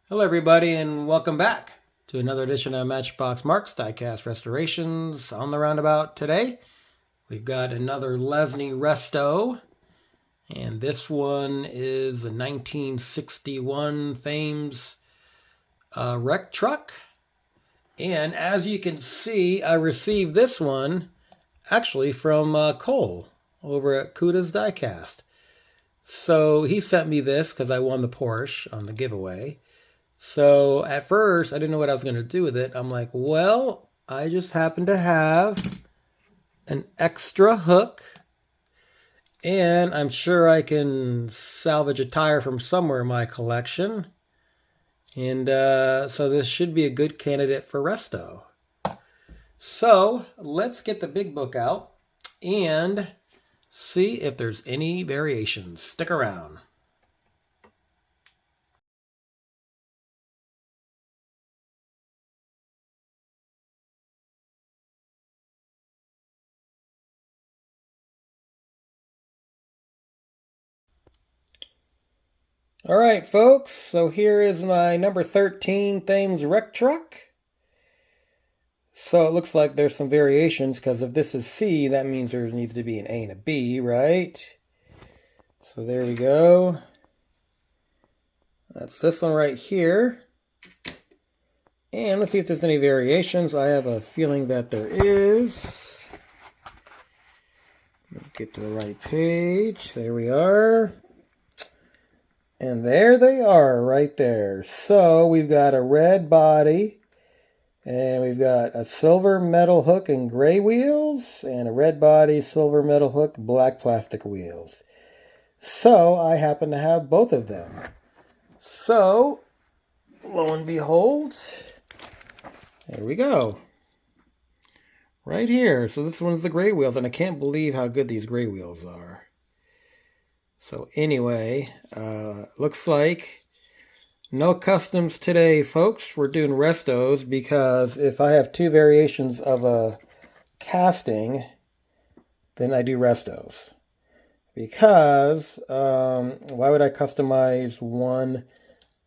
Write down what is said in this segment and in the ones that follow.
Hello everybody and welcome back to another edition of Matchbox Marks Diecast Restorations. On the roundabout today, we've got another Lesney Resto, and this one is a 1961 Thames Wreck Truck. And as you can see, I received this one actually from Cole over at Kuda's Diecast. So he sent me this because I won the Porsche on the giveaway. So at first, I didn't know what I was going to do with it. I'm like, well, I just happen to have an extra hook, and I'm sure I can salvage a tire from somewhere in my collection. And so this should be a good candidate for Resto. So let's get the big book out and see if there's any variations. Stick around. All right, folks, so here is my number 13 Thames Wreck Truck. So it looks like there's some variations, because if this is C, that means there needs to be an A and a B, right? So there we go. That's this one right here. And let's see if there's any variations. I have a feeling that there is. Let's get to the right page. There we are. And there they are right there. So we've got a red body, and we've got a silver metal hook and gray wheels, and a red body, silver metal hook, black plastic wheels. So I happen to have both of them. So lo and behold, there we go. Right here. So this one's the gray wheels, and I can't believe how good these gray wheels are. So anyway, looks like no customs today, folks. We're doing Restos, because if I have two variations of a casting, then I do Restos. Because why would I customize one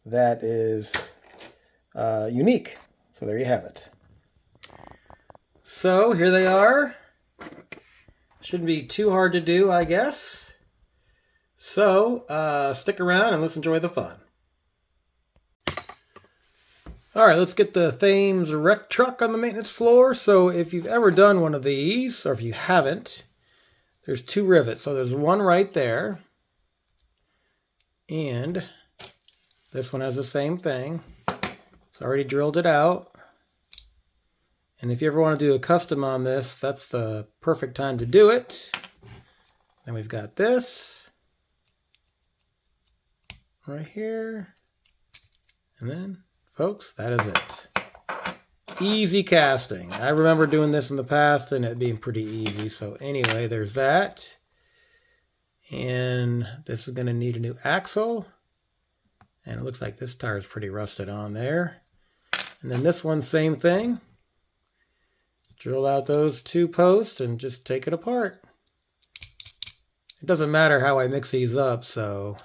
that is unique? So there you have it. So here they are. Shouldn't be too hard to do, I guess. So, stick around and let's enjoy the fun. Alright, let's get the Thames Wreck Truck on the maintenance floor. So if you've ever done one of these, or if you haven't, there's two rivets. So there's one right there. And this one has the same thing. It's already drilled it out. And if you ever want to do a custom on this, that's the perfect time to do it. Then we've got this right here, and then folks, that is it. Easy casting. I remember doing this in the past and it being pretty easy. So anyway, there's that, and this is going to need a new axle, and it looks like this tire is pretty rusted on there. And then this one, same thing. Drill out those two posts and just take it apart. It doesn't matter how I mix these up, so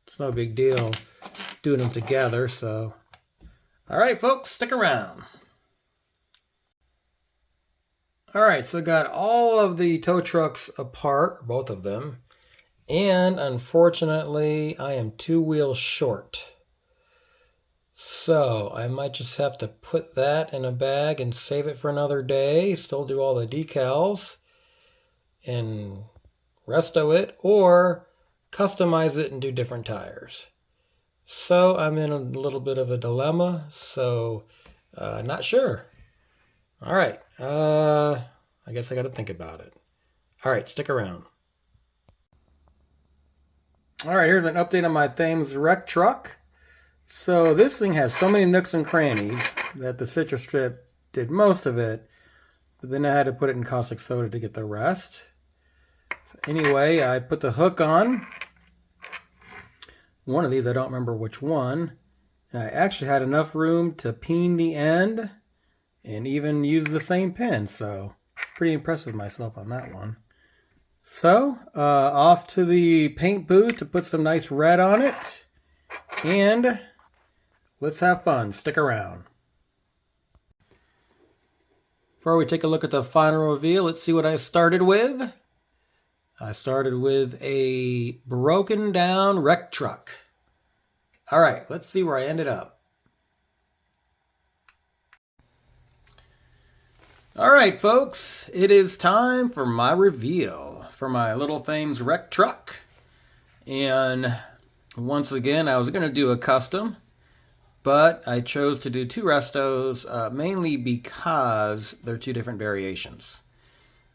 it's no big deal doing them together. So, all right, folks, stick around. All right, so got all of the tow trucks apart, both of them, and unfortunately, I am 2 wheels short. So I might just have to put that in a bag and save it for another day. Still do all the decals and Resto it, or customize it and do different tires. So I'm in a little bit of a dilemma, so not sure. All right, I guess I got to think about it. All right, stick around. All right, here's an update on my Thames Wreck Truck. So this thing has so many nooks and crannies that the citrus strip did most of it, but then I had to put it in caustic soda to get the rest. So anyway, I put the hook on. One of these, I don't remember which one. And I actually had enough room to peen the end and even use the same pin. So pretty impressed with myself on that one. So off to the paint booth to put some nice red on it. And Let's have fun. Stick around. Before we take a look at the final reveal, let's see what I started with. I started with a broken down wreck truck. All right, let's see where I ended up. All right, folks, it is time for my reveal for my little Thames Wreck Truck. And once again, I was going to do a custom, but I chose to do two Restos, mainly because they're two different variations.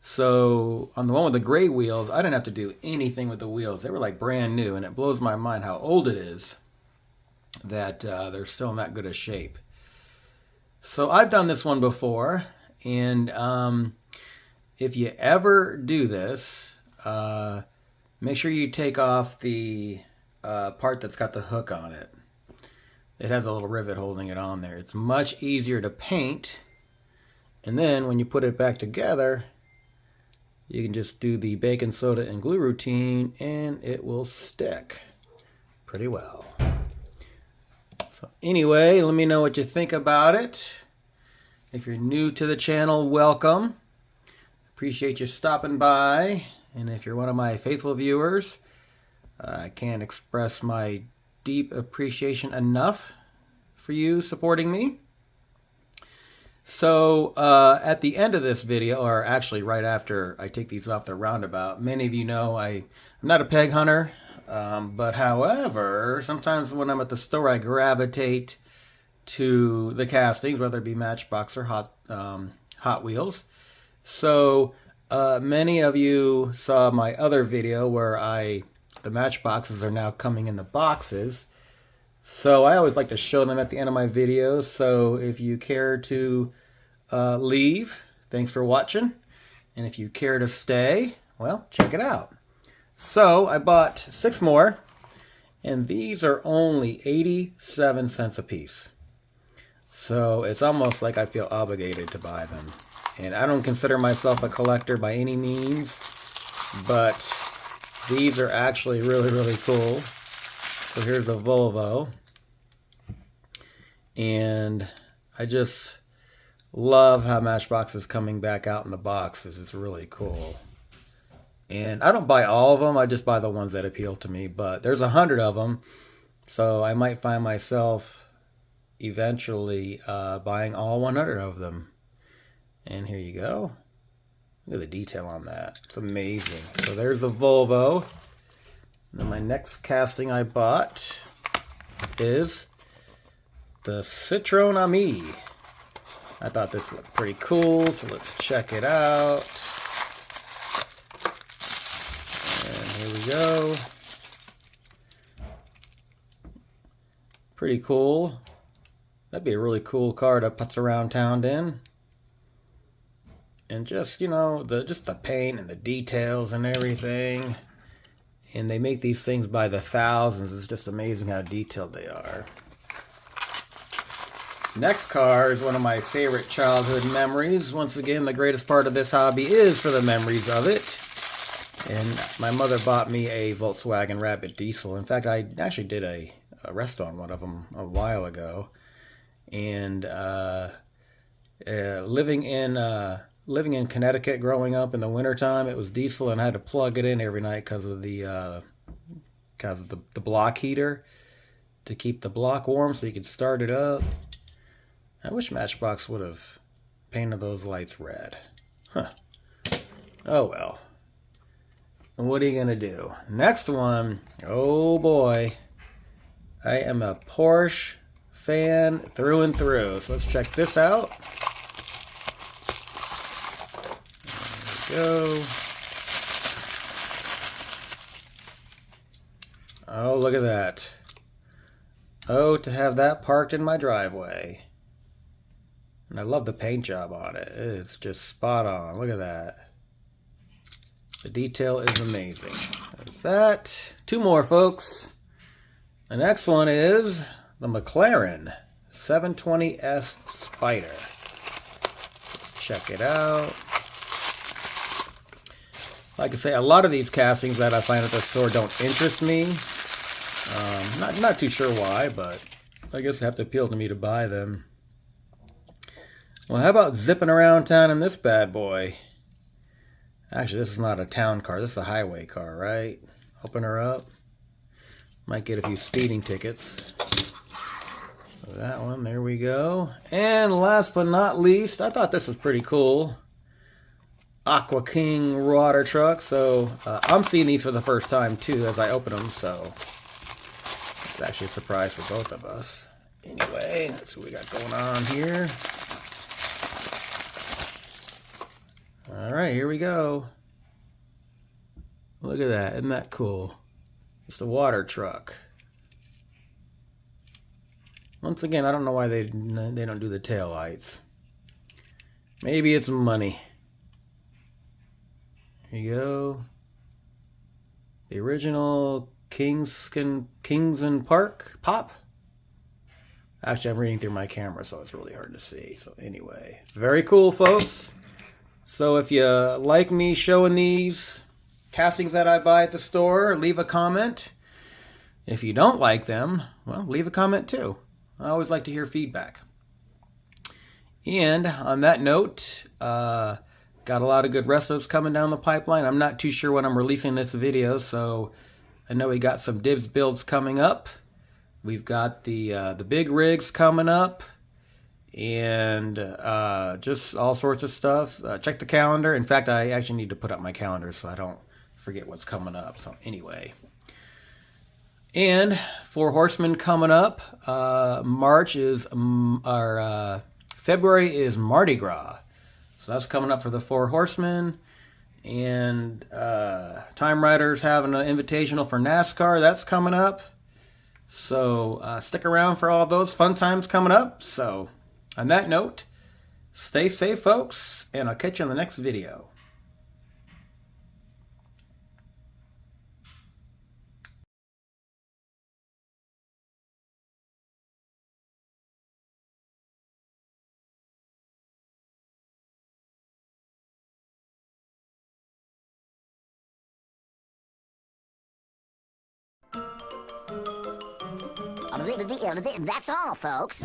So on the one with the gray wheels, I didn't have to do anything with the wheels. They were like brand new, and it blows my mind how old it is that they're still in that good a shape. So I've done this one before, and if you ever do this, make sure you take off the part that's got the hook on it. It has a little rivet holding it on there. It's much easier to paint, and then when you put it back together, you can just do the baking soda and glue routine, and it will stick pretty well. So anyway, let me know what you think about it. If you're new to the channel, welcome. Appreciate you stopping by. And if you're one of my faithful viewers, I can't express my deep appreciation enough for you supporting me. So at the end of this video, or actually right after I take these off the roundabout, many of you know I'm not a peg hunter, but however, sometimes when I'm at the store, I gravitate to the castings, whether it be Matchbox or Hot Wheels. So many of you saw my other video where the Matchboxes are now coming in the boxes. So I always like to show them at the end of my videos. So if you care to leave, thanks for watching. And if you care to stay, well, check it out. So I bought 6 more, and these are only 87 cents a piece. So it's almost like I feel obligated to buy them. And I don't consider myself a collector by any means, but these are actually really, really cool. So here's the Volvo. And I just love how Matchbox is coming back out in the boxes. It's really cool. And I don't buy all of them. I just buy the ones that appeal to me. But there's 100 of them. So I might find myself eventually buying all 100 of them. And here you go. Look at the detail on that. It's amazing. So there's the Volvo. And then my next casting I bought is the Citroen Ami. I thought this looked pretty cool, so let's check it out. And here we go. Pretty cool. That'd be a really cool car to putz around town in. And just, you know, just the paint and the details and everything. And they make these things by the thousands. It's just amazing how detailed they are. Next car is one of my favorite childhood memories. Once again, the greatest part of this hobby is for the memories of it. And my mother bought me a Volkswagen Rabbit diesel. In fact, I actually did a Resto on one of them a while ago. And living in Connecticut growing up in the wintertime, it was diesel, and I had to plug it in every night because of the block heater to keep the block warm so you could start it up. I wish Matchbox would have painted those lights red. Huh. Oh well. What are you gonna do? Next one. Oh boy. I am a Porsche fan through and through. So let's check this out. There we go. Oh, look at that. Oh, to have that parked in my driveway. And I love the paint job on it. It's just spot on. Look at that. The detail is amazing. There's that. 2 more, folks. The next one is the McLaren 720S Spider. Let's check it out. Like I say, a lot of these castings that I find at the store don't interest me. Not too sure why, but I guess they have to appeal to me to buy them. Well, how about zipping around town in this bad boy? Actually, this is not a town car. This is a highway car, right? Open her up. Might get a few speeding tickets. So that one, there we go. And last but not least, I thought this was pretty cool. Aqua King water truck. So I'm seeing these for the first time too as I open them. So it's actually a surprise for both of us. Anyway, let's see what we got going on here. All right, here we go. Look at that. Isn't that cool? It's the water truck. Once again, I don't know why they don't do the tail lights. Maybe it's money. Here you go. The original Kings and Park Pop. Actually, I'm reading through my camera, so it's really hard to see. So anyway, very cool, folks. So if you like me showing these castings that I buy at the store, leave a comment. If you don't like them, well, leave a comment too. I always like to hear feedback. And on that note, got a lot of good Restos coming down the pipeline. I'm not too sure when I'm releasing this video, so I know we got some dibs builds coming up. We've got the big rigs coming up, and just all sorts of stuff. Check the calendar. In fact, I actually need to put up my calendar so I don't forget what's coming up. So anyway. And Four Horsemen coming up. February is Mardi Gras. So that's coming up for the Four Horsemen. And Time Riders having an invitational for NASCAR. That's coming up. So stick around for all those fun times coming up. So on that note, stay safe, folks, and I'll catch you in the next video. That's all, folks.